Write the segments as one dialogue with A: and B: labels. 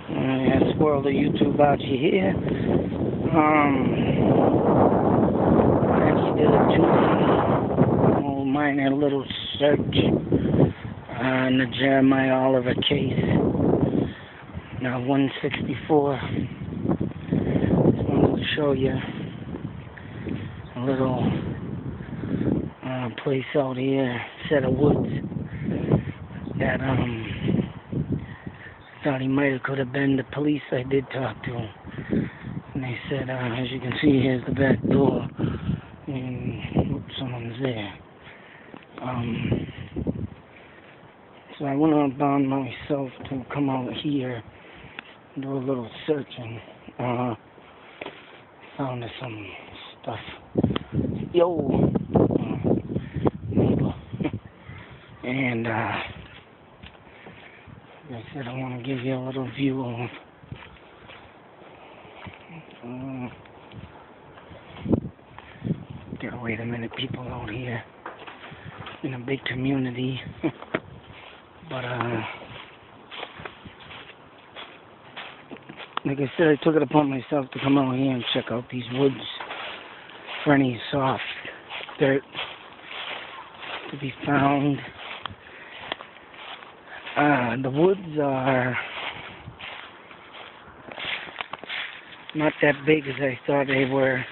A: That's World of YouTube out here. I just did a minor little search on the Jeremiah Oliver case. Now 164. Just wanted to show you a little place out here, set of woods that thought he might have could have been. The police I did talk to, and they said, as you can see, here's the back door, and oops, someone's there. So I went on down myself to come out here and do a little searching. Found some stuff. Yo, neighbor. And like I said, I want to give you a little view of wait a minute, people out here in a big community. But like I said, I took it upon myself to come out here and check out these woods for any soft dirt to be found. The woods are not that big as I thought they were.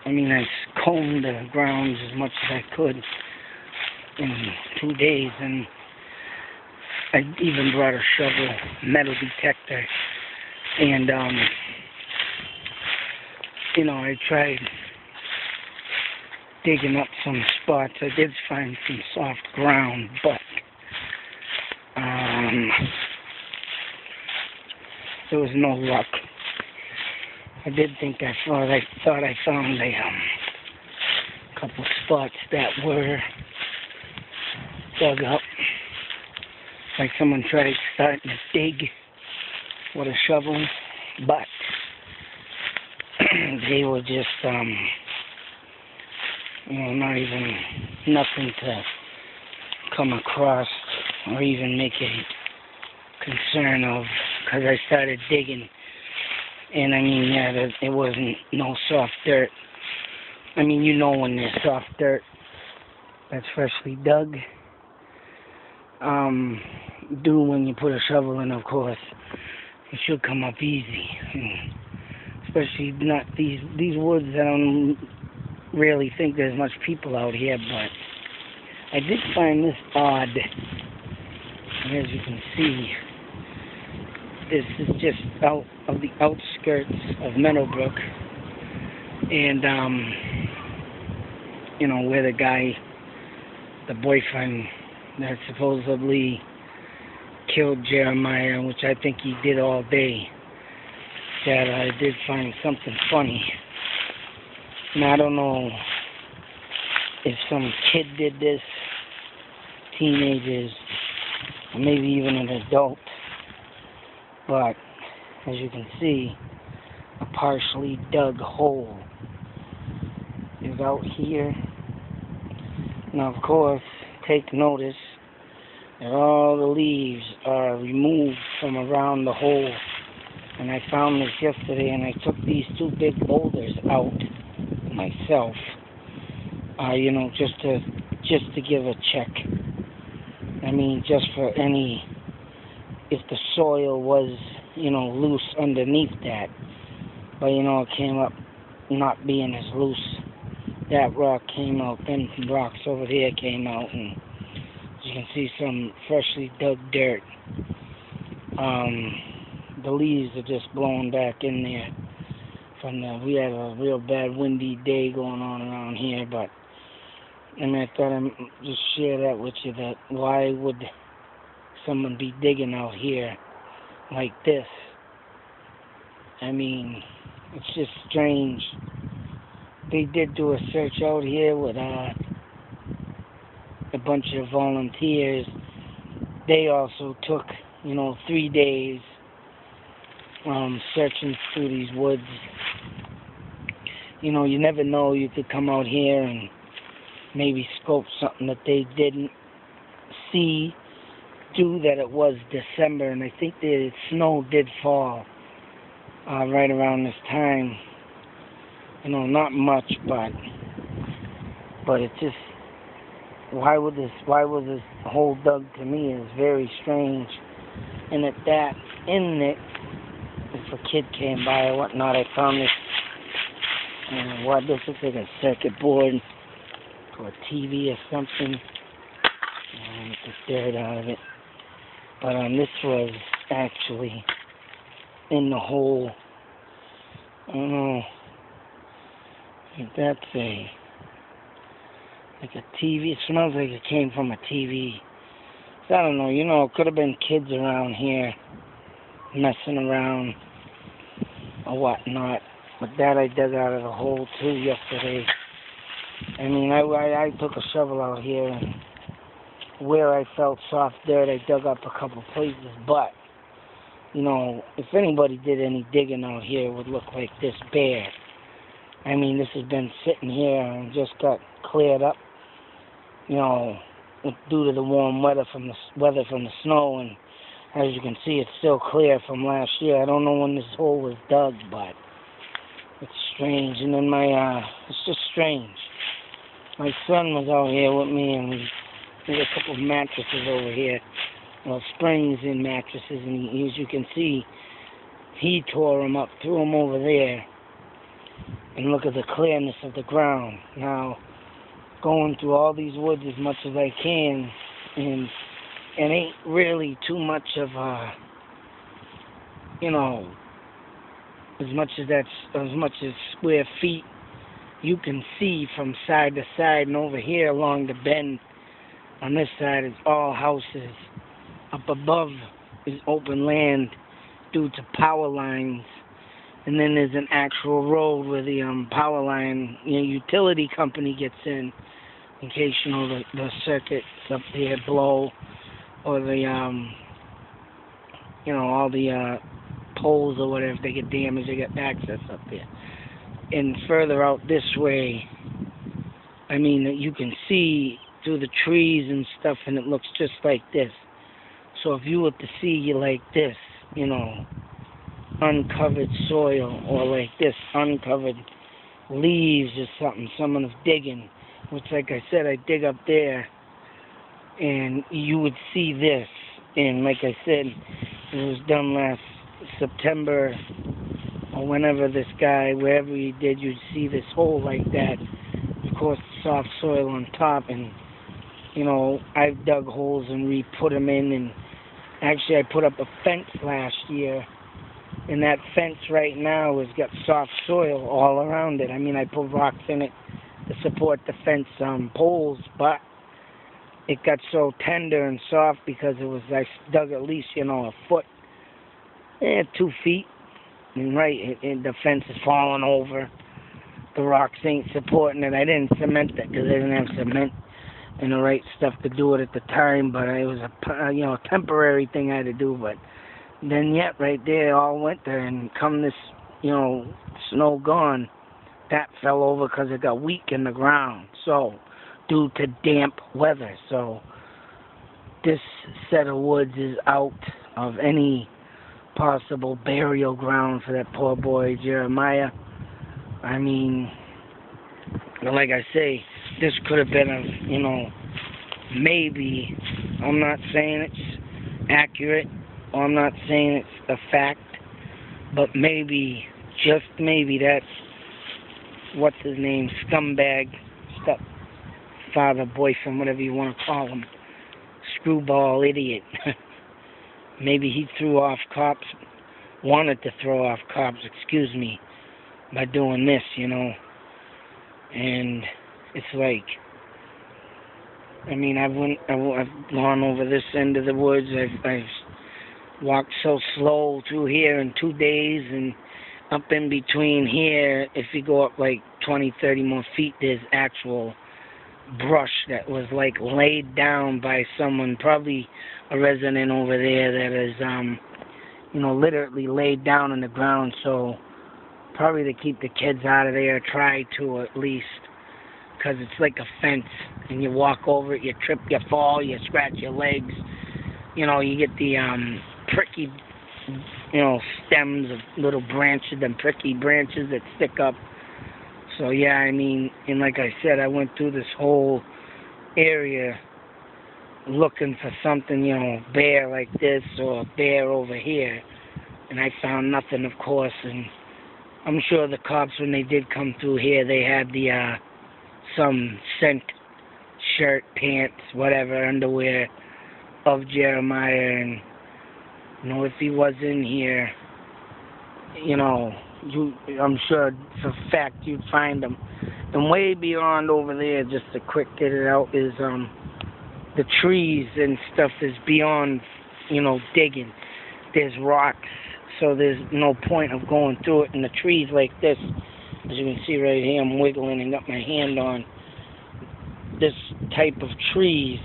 A: I mean, I combed the grounds as much as I could in 2 days, and I even brought a shovel, metal detector, and I tried digging up some spots. I did find some soft ground, but there was no luck. I thought I found a couple spots that were dug up, like someone tried starting to dig with a shovel, but they were just not even nothing to come across or even make a concern of, because I started digging, and I mean, it wasn't no soft dirt. I mean, when there's soft dirt that's freshly dug, when you put a shovel in, of course, it should come up easy, and especially not these woods. I don't really think there's much people out here, but I did find this odd. As you can see, this is just out of the outskirts of Meadowbrook, and where the boyfriend that supposedly killed Jeremiah, which I think he did all day, that I did find something funny. Now, I don't know if some kid did this, teenagers, or maybe even an adult, but as you can see, a partially dug hole is out here. Now, of course, take notice that all the leaves are removed from around the hole. And I found this yesterday, and I took these 2 big boulders out myself, just to give a check. I mean, just for if the soil was, loose underneath that. But, it came up not being as loose. That rock came out, then rocks over there came out, and as you can see, some freshly dug dirt. The leaves are just blowing back in there. We had a real bad windy day going on around here, but I thought I'd just share that with you, that why would someone be digging out here like this? I mean, it's just strange. They did do a search out here with a bunch of volunteers. They also took, 3 days searching through these woods. You never know. You could come out here and maybe scope something that they didn't see due that it was December, and I think the snow did fall right around this time. You know, not much, but it's just, why was this hole dug? To me is very strange. And at that, in it, if a kid came by or whatnot, I found this, this looks like a circuit board or a TV or something. Get the dirt out of it. But this was actually in the hole. I don't know. I think that's like a TV. It smells like it came from a TV. So I don't know. You know, it could have been kids around here messing around or whatnot. But that I dug out of the hole too yesterday. I mean, I took a shovel out here, and where I felt soft dirt, I dug up a couple places. But, you know, if anybody did any digging out here, it would look like this bare. I mean, this has been sitting here and just got cleared up, you know, due to the warm weather from the snow. And as you can see, it's still clear from last year. I don't know when this hole was dug, but it's strange. And then it's just strange. My son was out here with me, and we had a couple of mattresses over here. Well, springs in mattresses, and as you can see, he tore them up, threw them over there. And look at the clearness of the ground. Now, going through all these woods as much as I can, and it ain't really too much of you know, as much as square feet you can see from side to side. And over here along the bend on this side is all houses. Up above is open land due to power lines. And then there's an actual road where the power line, utility company gets in case, the circuits up there blow, or the, all the poles or whatever, if they get damaged, they get access up there. And further out this way, I mean, you can see through the trees and stuff, and it looks just like this. So if you were to see you like this, uncovered soil, or like this, uncovered leaves or something, someone is digging, which, like I said, I dig up there, and you would see this. And like I said, it was done last September, or whenever this guy, wherever he did, you'd see this hole like that. Of course, soft soil on top, and, I've dug holes and re-put them in, and actually I put up a fence last year, and that fence right now has got soft soil all around it. I mean, I put rocks in it to support the fence poles, but it got so tender and soft because I dug at least, a foot, 2 feet, and the fence is falling over. The rocks ain't supporting it. I didn't cement it because I didn't have cement and the right stuff to do it at the time, but it was a temporary thing I had to do. But then yet right there all winter, and come this, snow gone, that fell over because it got weak in the ground, so due to damp weather. So this set of woods is out of any possible burial ground for that poor boy Jeremiah. I mean, like I say, this could have been maybe, I'm not saying it's accurate, or I'm not saying it's a fact, but maybe, just maybe, that's, what's his name, scumbag, stepfather, boyfriend, whatever you want to call him, screwball idiot. Maybe he wanted to throw off cops, by doing this, and it's like, I mean, I've gone over this end of the woods. I've walked so slow through here in 2 days, and up in between here, if you go up like 20, 30 more feet, there's actual brush that was like laid down by someone, probably a resident over there that is, literally laid down on the ground. So probably to keep the kids out of there, try to at least, because it's like a fence, and you walk over it, you trip, you fall, you scratch your legs. you know, you get the pricky, you know, stems of little branches, them pricky branches that stick up. So yeah, I mean, and like I said, I went through this whole area looking for something, you know, bear like this or bear over here, and I found nothing, of course. And I'm sure the cops, when they did come through here, they had the some scent shirt, pants, whatever, underwear of Jeremiah, and you know, if he was in here, you know, I'm sure for a fact you'd find him. And way beyond over there, just to quick get it out, is the trees and stuff is beyond, you know, digging. There's rocks, so there's no point of going through it. And the trees like this, as you can see right here, I'm wiggling and got my hand on this type of trees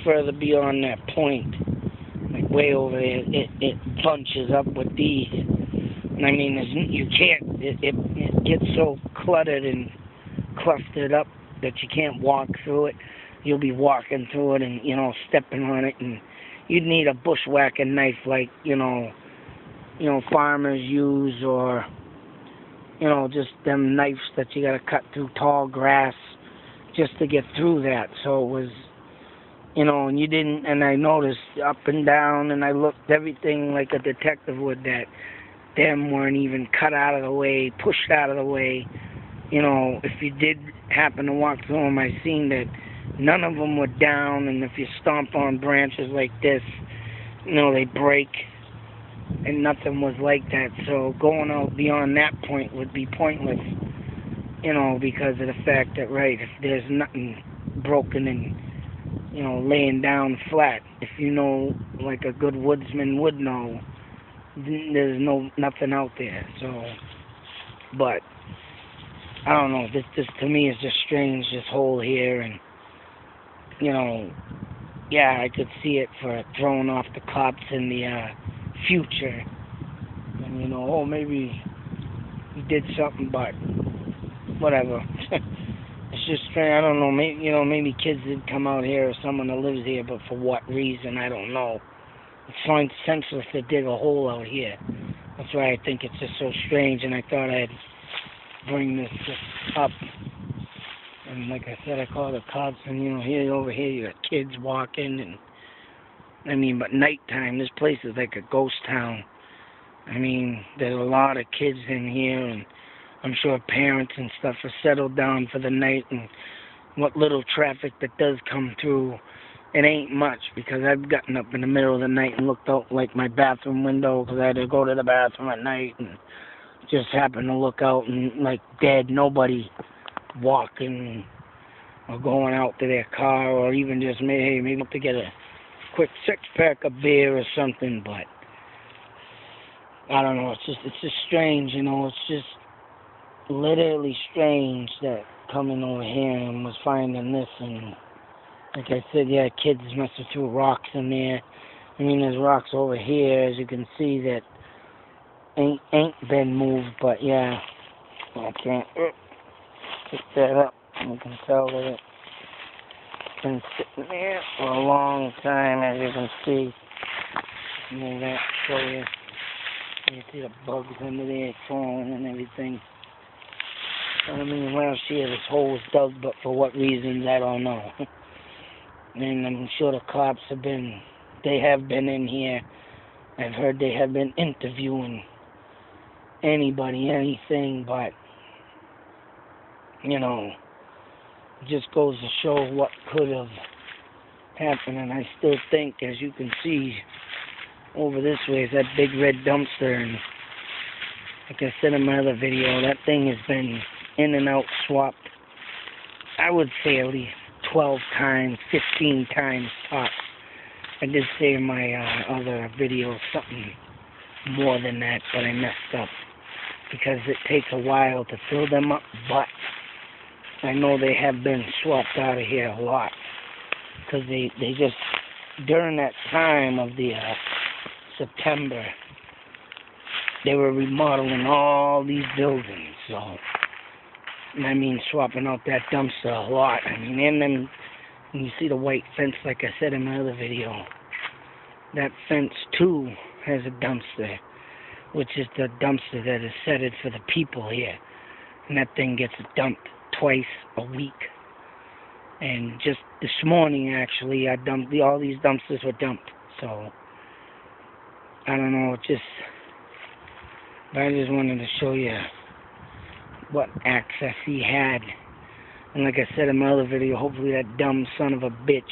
A: further beyond that point, like way over there, it bunches up with these. And I mean, you can't, it gets so cluttered and clustered up that you can't walk through it. You'll be walking through it and, you know, stepping on it, and you'd need a bushwhacking knife like, you know, farmers use, or, you know, just them knives that you gotta cut through tall grass just to get through that. So it was, you know, and you didn't, and I noticed up and down, and I looked everything like a detective would, that them weren't even cut out of the way, pushed out of the way. You know, if you did happen to walk through them, I seen that none of them were down, and if you stomp on branches like this, you know, they break, and nothing was like that. So going out beyond that point would be pointless, you know, because of the fact that, right, if there's nothing broken and, you know, laying down flat, if you know, like a good woodsman would know, there's nothing out there. So, but I don't know, this to me is just strange, this hole here. And, you know, yeah, I could see it for throwing off the cops in the future. And, you know, oh, maybe he did something, but whatever. It's just strange. I don't know, maybe, you know, maybe kids did come out here, or someone that lives here, but for what reason, I don't know. It's senseless to dig a hole out here. That's why I think it's just so strange, and I thought I'd bring this up. And like I said, I called the cops, and, you know, here over here you got kids walking, and I mean, but nighttime, this place is like a ghost town. I mean, there's a lot of kids in here, and I'm sure parents and stuff are settled down for the night, and what little traffic that does come through, it ain't much, because I've gotten up in the middle of the night and looked out like my bathroom window, because I had to go to the bathroom at night, and just happened to look out, and like dead, nobody walking or going out to their car, or even just maybe to get a quick 6-pack of beer or something. But I don't know, it's just strange, you know. It's just literally strange that coming over here and was finding this. And like I said, yeah, kids must have threw rocks in there. I mean, there's rocks over here, as you can see, that ain't been moved. But yeah, I can't pick that up. You can tell that it's been sitting there for a long time, as you can see. And that show you. You see the bugs under there crawling and everything. I mean, last year this hole was dug, but for what reasons, I don't know. And I'm sure the cops have been in here. I've heard they have been interviewing anybody, anything, but, you know, it just goes to show what could have happened. And I still think, as you can see, over this way is that big red dumpster, and like I said in my other video, that thing has been in and out swapped, I would say at least 12 times, 15 times tops. I did say in my other video something more than that, but I messed up, because it takes a while to fill them up, but I know they have been swapped out of here a lot, because they just, during that time of the September, they were remodeling all these buildings. So, I mean, swapping out that dumpster a lot. I mean, and then you see the white fence, like I said in my other video. that fence too has a dumpster, which is the dumpster that is set it for the people here. And that thing gets dumped twice a week. And just this morning, actually, all these dumpsters were dumped. So, I don't know, but I just wanted to show you what access he had. And like I said in my other video, hopefully that dumb son of a bitch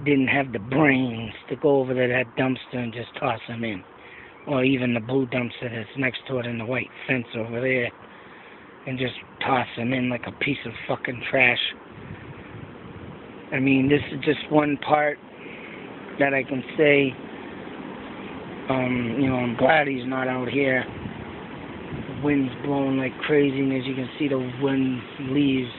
A: didn't have the brains to go over to that dumpster and just toss him in. Or even the blue dumpster that's next to it and the white fence over there. And just toss him in like a piece of fucking trash. I mean, this is just one part that I can say. You know, I'm glad he's not out here. The wind's blowing like crazy, and as you can see, the wind leaves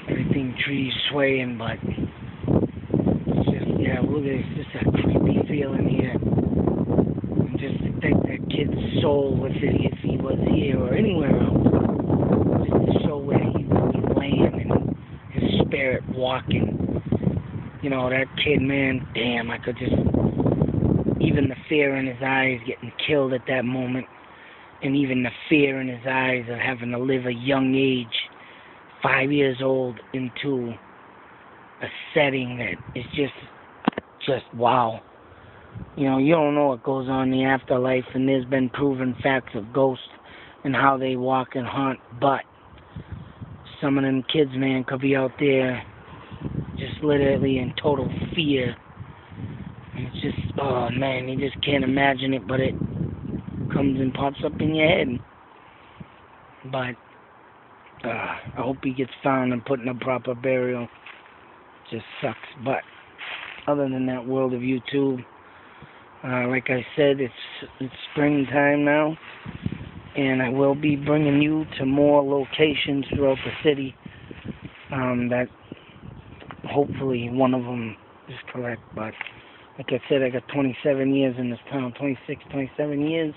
A: everything, trees swaying, but it's just, yeah, look at it, it's just a creepy feeling here. And just to think that kid's soul with it, if he was here or anywhere else, just to show where he would be laying and his spirit walking. You know, that kid, man, damn, I could just, even the fear in his eyes getting killed at that moment, and even the fear in his eyes of having to live a young age, 5 years old, into a setting that is just wow. You know, you don't know what goes on in the afterlife, and there's been proven facts of ghosts and how they walk and haunt, but some of them kids, man, could be out there just literally in total fear. And it's just, oh man, you just can't imagine it, but it comes and pops up in your head. But I hope he gets found and put in a proper burial. Just sucks. But other than that, world of YouTube, like I said, it's springtime now, and I will be bringing you to more locations throughout the city. That hopefully one of them is correct. But like I said, I got 27 years in this town, 26, 27 years.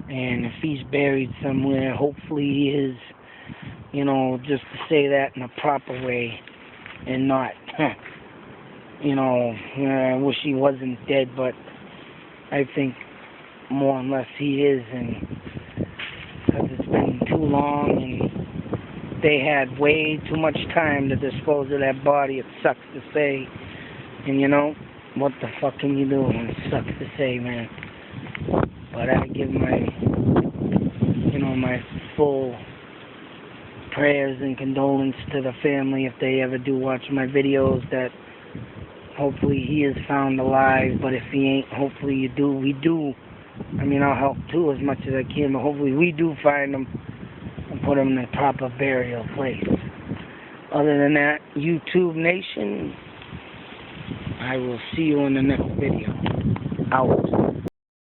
A: And if he's buried somewhere, hopefully he is, you know, just to say that in a proper way and not, you know, I wish he wasn't dead, but I think more or less he is, and because it's been too long and they had way too much time to dispose of that body. It sucks to say, and you know, what the fuck can you do? It sucks to say, man. But I give my, you know, my full prayers and condolence to the family if they ever do watch my videos, that hopefully he is found alive. But if he ain't, hopefully we do. I mean, I'll help too as much as I can, but hopefully we do find him and put him in a proper burial place. Other than that, YouTube Nation, I will see you in the next video. Out.